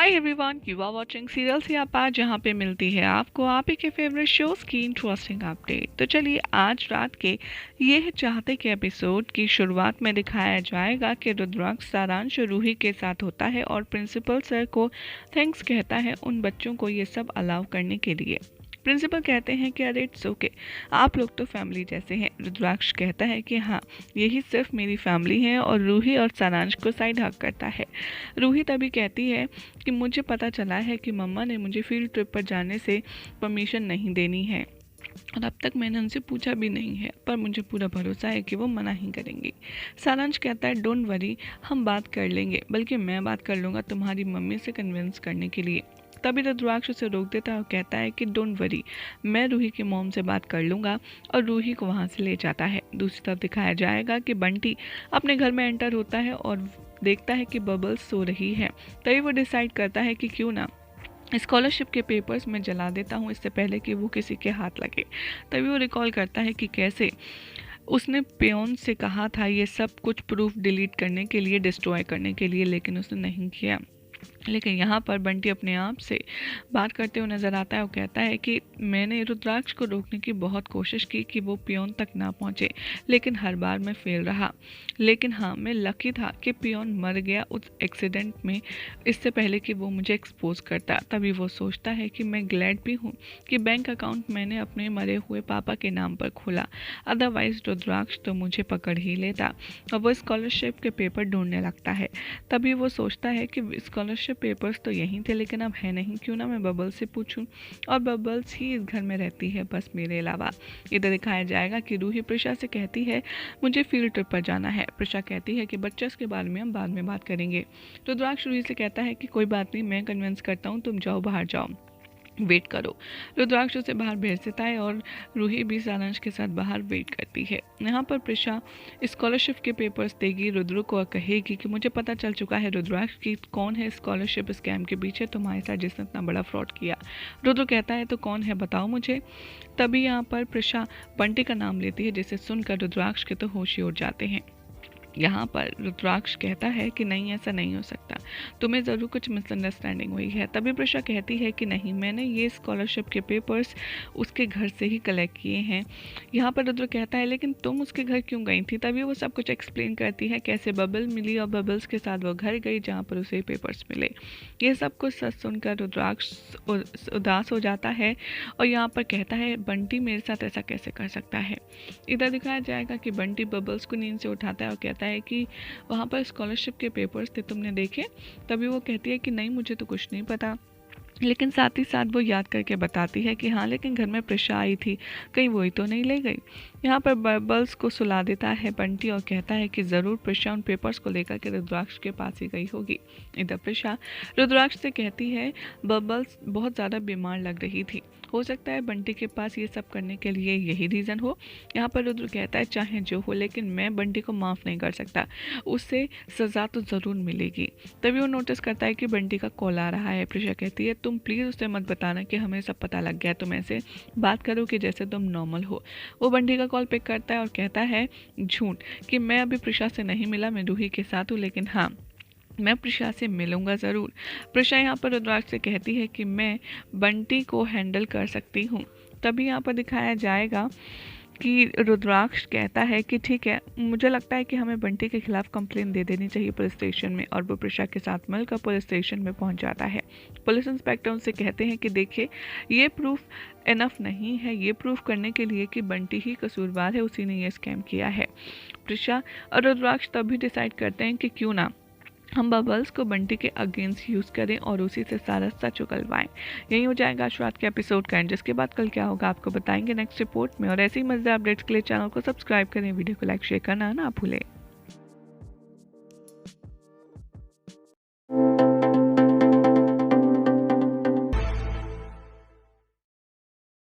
Hi everyone, you are watching serial Siyapa, जहाँ पे मिलती है आपको आप ही के फेवरेट शोज की इंटरेस्टिंग अपडेट। तो चलिए आज रात के ये चाहते के एपिसोड की शुरुआत में दिखाया जाएगा कि रुद्राक्ष सारांश रूही के साथ होता है और प्रिंसिपल सर को थैंक्स कहता है उन बच्चों को ये सब अलाउ करने के लिए। प्रिंसिपल कहते हैं कि अरे इट्स ओके, आप लोग तो फैमिली जैसे हैं। रुद्राक्ष कहता है कि हाँ, यही सिर्फ मेरी फैमिली है और रूही और सारांश को साइड हक करता है। रूही तभी कहती है कि मुझे पता चला है कि मम्मा ने मुझे फील्ड ट्रिप पर जाने से परमिशन नहीं देनी है और अब तक मैंने उनसे पूछा भी नहीं है, पर मुझे पूरा भरोसा है कि वो मना ही करेंगी। सारांश कहता है डोंट वरी, हम बात कर लेंगे, बल्कि मैं बात कर लूँगा तुम्हारी मम्मी से कन्विंस करने के लिए। तभी रुद्राक्ष उसे रोक देता है और कहता है कि डोंट वरी, मैं रूही की मॉम से बात कर लूँगा, और रूही को वहाँ से ले जाता है। दूसरी तरफ दिखाया जाएगा कि बंटी अपने घर में एंटर होता है और देखता है कि बबल्स सो रही है। तभी वो डिसाइड करता है कि क्यों ना स्कॉलरशिप के पेपर्स में जला देता हूँ इससे पहले कि वो किसी के हाथ लगे। तभी वो रिकॉल करता है कि कैसे उसने पियोन से कहा था ये सब कुछ प्रूफ डिलीट करने के लिए, डिस्ट्रॉय करने के लिए, लेकिन उसने नहीं किया। लेकिन यहाँ पर बंटी अपने आप से बात करते हुए नजर आता है और कहता है कि मैंने रुद्राक्ष को रोकने की बहुत कोशिश की कि वो पियोन तक ना पहुँचे, लेकिन हर बार मैं फेल रहा। लेकिन हाँ, मैं लकी था कि पियोन मर गया उस एक्सीडेंट में इससे पहले कि वो मुझे एक्सपोज करता। तभी वो सोचता है कि मैं ग्लैड भी हूँ कि बैंक अकाउंट मैंने अपने मरे हुए पापा के नाम पर खोला, अदरवाइज रुद्राक्ष तो मुझे पकड़ ही लेता। और वो स्कॉलरशिप के पेपर ढूंढने लगता है। तभी वो सोचता है कि स्कॉलरशिप पेपर्स तो यहीं थे, लेकिन अब है नहीं, क्यों ना मैं बबल्स से पूछूं, और बबल्स ही इस घर में रहती है बस मेरे अलावा। इधर दिखाया जाएगा कि रूही प्रिशा से कहती है मुझे फील्ड ट्रिप पर जाना है। प्रिशा कहती है कि बच्चों के बारे में हम बाद में बात करेंगे। तो रुद्राक्ष रूही से कहता है कि कोई बात नहीं, मैं कन्विंस करता हूँ, तुम जाओ, बाहर जाओ, वेट करो। रुद्राक्ष उसे बाहर भेज देता है और रूही भी सारांश के साथ बाहर वेट करती है। यहाँ पर प्रिशा स्कॉलरशिप के पेपर्स देगी रुद्र को और कहेगी कि मुझे पता चल चुका है रुद्राक्ष की कौन है स्कॉलरशिप स्कैम के पीछे तुम्हारे साथ जिसने इतना बड़ा फ्रॉड किया। रुद्र कहता है तो कौन है, बताओ मुझे। तभी यहाँ पर प्रिशा बंटी का नाम लेती है, जिसे सुनकर रुद्राक्ष के तो होश ही उड़ जाते हैं। यहाँ पर रुद्राक्ष कहता है कि नहीं, ऐसा नहीं हो सकता, तुम्हें ज़रूर कुछ मिसअंडरस्टैंडिंग हुई है। तभी प्रिशा कहती है कि नहीं, मैंने ये स्कॉलरशिप के पेपर्स उसके घर से ही कलेक्ट किए हैं। यहाँ पर रुद्र कहता है लेकिन तुम उसके घर क्यों गई थी। तभी वो सब कुछ एक्सप्लेन करती है, कैसे बबल मिली और बबल्स के साथ वो घर गई जहाँ पर उसे पेपर्स मिले। ये सब कुछ सच सुनकर रुद्राक्ष उदास हो जाता है और यहाँ पर कहता है बंटी मेरे साथ ऐसा कैसे कर सकता है। इधर दिखाया जाएगा कि बंटी बबल्स को नींद से उठाता है और कहता है कि वहाँ पर स्कॉलरशिप के पेपर्स थे, तुमने देखे। तभी वो कहती है कि नहीं, मुझे तो कुछ नहीं पता, लेकिन साथ ही साथ वो याद करके बताती है कि हाँ, लेकिन घर में प्रिशा आई थी, कहीं वही तो नहीं ले गई। यहाँ पर बबल्स को सुला देता है बंटी और कहता है कि ज़रूर प्रिशा उन पेपर्स को लेकर के रुद्राक्ष के पास ही गई होगी। इधर प्रिशा रुद्राक्ष से कहती है बबल्स बहुत ज़्यादा बीमार लग रही थी, हो सकता है बंटी के पास ये सब करने के लिए यही रीज़न हो। यहाँ पर रुद्र कहता है चाहे जो हो, लेकिन मैं बंटी को माफ़ नहीं कर सकता, उससे सज़ा तो ज़रूर मिलेगी। तभी वो नोटिस करता है कि बंटी का कॉल आ रहा है। प्रिशा कहती है तुम प्लीज़ उसे मत बताना कि हमें सब पता लग गया, तुम ऐसे बात करो कि जैसे तुम नॉर्मल हो। वो बंटी का कॉल पिक करता है और कहता है झूठ कि मैं अभी प्रिशा से नहीं मिला, मैं रूही के साथ हूँ, लेकिन हाँ, मैं प्रिशा से मिलूंगा ज़रूर। प्रिशा यहाँ पर रुद्राक्ष से कहती है कि मैं बंटी को हैंडल कर सकती हूँ। तभी यहाँ पर दिखाया जाएगा कि रुद्राक्ष कहता है कि ठीक है, मुझे लगता है कि हमें बंटी के खिलाफ कंप्लेन दे देनी चाहिए पुलिस स्टेशन में, और वो प्रिशा के साथ मिलकर पुलिस स्टेशन में पहुंच जाता है। पुलिस इंस्पेक्टर उनसे कहते हैं कि देखिए, ये प्रूफ इनफ नहीं है ये प्रूफ करने के लिए कि बंटी ही कसूरवार है, उसी ने ये स्कैम किया है। प्रिशा और रुद्राक्ष तभी डिसाइड करते हैं कि क्यों ना हम बबल्स को बंटी के अगेंस्ट यूज़ करें और उसी से सारा सच उगलवाएं। यही हो जाएगा आज रात के एपिसोड का एंड, जिसके बाद कल क्या होगा आपको बताएंगे नेक्स्ट रिपोर्ट में। और ऐसी मजेदार अपडेट्स के लिए चैनल को सब्सक्राइब करें, वीडियो को लाइक शेयर करना ना भूलें।